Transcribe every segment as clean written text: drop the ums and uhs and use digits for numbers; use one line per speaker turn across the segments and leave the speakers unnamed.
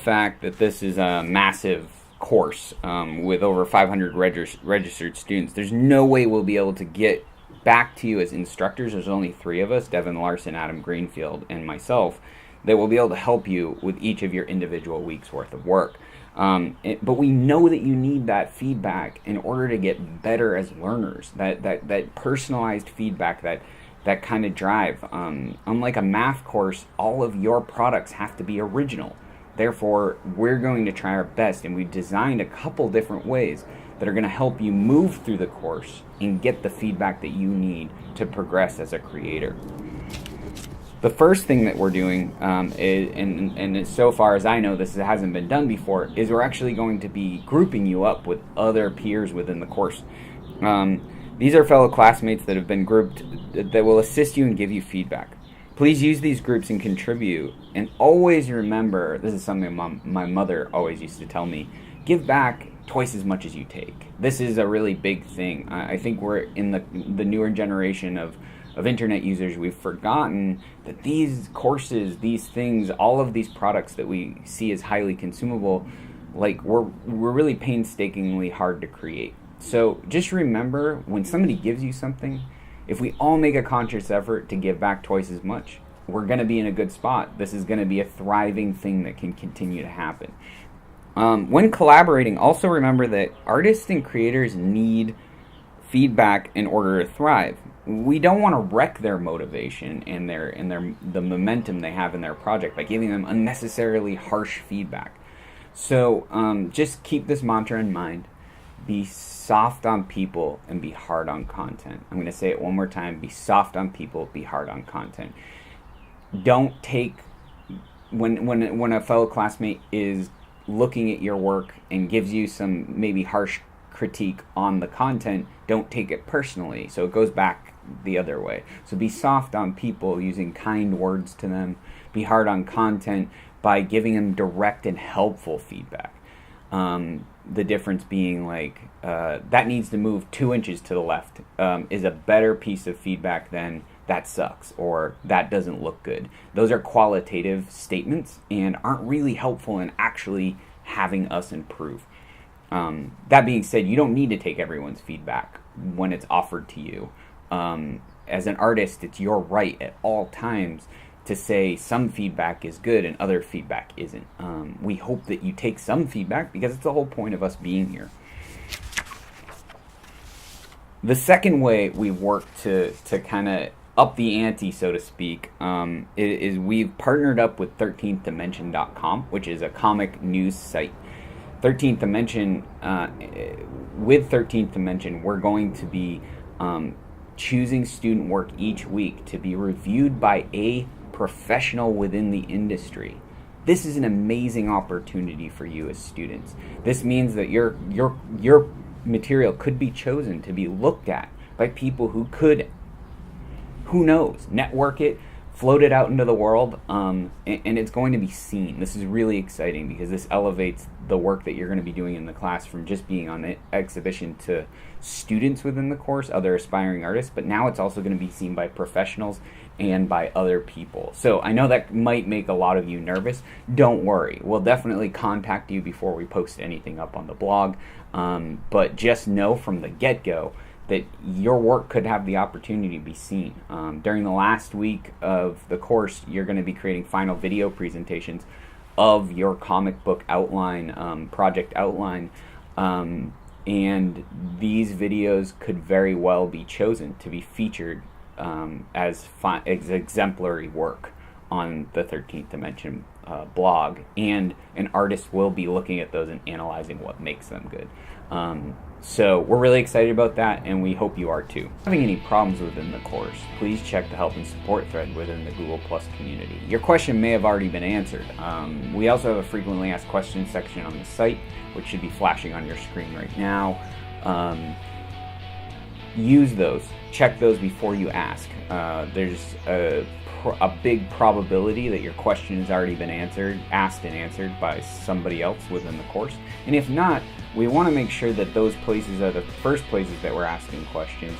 fact that this is a massive course with over 500 registered students, there's no way we'll be able to get back to you as instructors. There's only 3 of us, Devin Larson, Adam Greenfield, and myself, that will be able to help you with each of your individual weeks worth of work. But we know that you need that feedback in order to get better as learners, that personalized feedback, that kind of drive. Unlike a math course, all of your products have to be original. Therefore, we're going to try our best, and we've designed a couple different ways that are going to help you move through the course and get the feedback that you need to progress as a creator. The first thing that we're doing, and so far as I know this hasn't been done before, is we're actually going to be grouping you up with other peers within the course. These are fellow classmates that have been grouped that will assist you and give you feedback. Please use these groups and contribute, and always remember, this is something my mother always used to tell me, give back twice as much as you take. This is a really big thing. I think we're in the newer generation of internet users. We've forgotten that these courses, these things, all of these products that we see as highly consumable, like we're really painstakingly hard to create. So just remember, when somebody gives you something, if we all make a conscious effort to give back twice as much, we're going to be in a good spot. This is going to be a thriving thing that can continue to happen. When collaborating, also remember that artists and creators need feedback in order to thrive. We don't want to wreck their motivation and the momentum they have in their project by giving them unnecessarily harsh feedback. So just keep this mantra in mind. Be soft on people and be hard on content. I'm going to say it one more time. Be soft on people, be hard on content. Don't take, when a fellow classmate is looking at your work and gives you some maybe harsh critique on the content, don't take it personally. So it goes back the other way. So be soft on people using kind words to them. Be hard on content by giving them direct and helpful feedback. The difference being like, that needs to move 2 inches to the left is a better piece of feedback than that sucks or that doesn't look good. Those are qualitative statements and aren't really helpful in actually having us improve. That being said, you don't need to take everyone's feedback when it's offered to you. As an artist, it's your right at all times to say some feedback is good and other feedback isn't. We hope that you take some feedback because it's the whole point of us being here. The second way we work to kind of up the ante, so to speak, is we've partnered up with 13thdimension.com, which is a comic news site. 13th Dimension, with 13th Dimension, we're going to be choosing student work each week to be reviewed by a professional within the industry. This is an amazing opportunity for you as students. This means that your material could be chosen to be looked at by people who could, who knows, network it, float it out into the world, and it's going to be seen. This is really exciting because this elevates the work that you're going to be doing in the class from just being on the exhibition to students within the course, other aspiring artists, but now it's also going to be seen by professionals and by other people. So I know that might make a lot of you nervous. Don't worry. We'll definitely contact you before we post anything up on the blog, but just know from the get-go that your work could have the opportunity to be seen. During the last week of the course, you're going to be creating final video presentations of your comic book outline, project outline, and these videos could very well be chosen to be featured as exemplary work on the 13th Dimension blog, and an artist will be looking at those and analyzing what makes them good. So we're really excited about that, and we hope you are too. If you're having any problems within the course, please check the help and support thread within the Google Plus community. Your question may have already been answered. We also have a frequently asked questions section on the site, which should be flashing on your screen right now. Use those. Check those before you ask. There's a big probability that your question has already been asked and answered by somebody else within the course. And if not, we want to make sure that those places are the first places that we're asking questions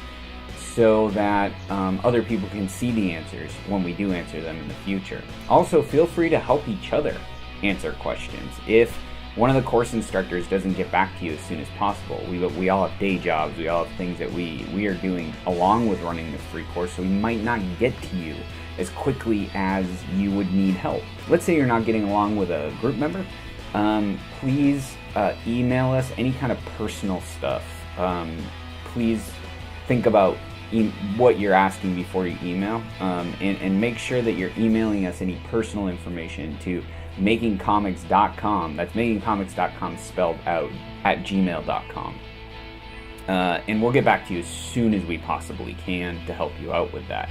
so that other people can see the answers when we do answer them in the future. Also, feel free to help each other. answer questions. If one of the course instructors doesn't get back to you as soon as possible, we all have day jobs, we all have things that we are doing along with running this free course, so we might not get to you as quickly as you would need help. Let's say you're not getting along with a group member. Please email us any kind of personal stuff. Please think about what you're asking before you email, and make sure that you're emailing us any personal information to makingcomics.com. That's makingcomics.com spelled out at gmail.com. And we'll get back to you as soon as we possibly can to help you out with that.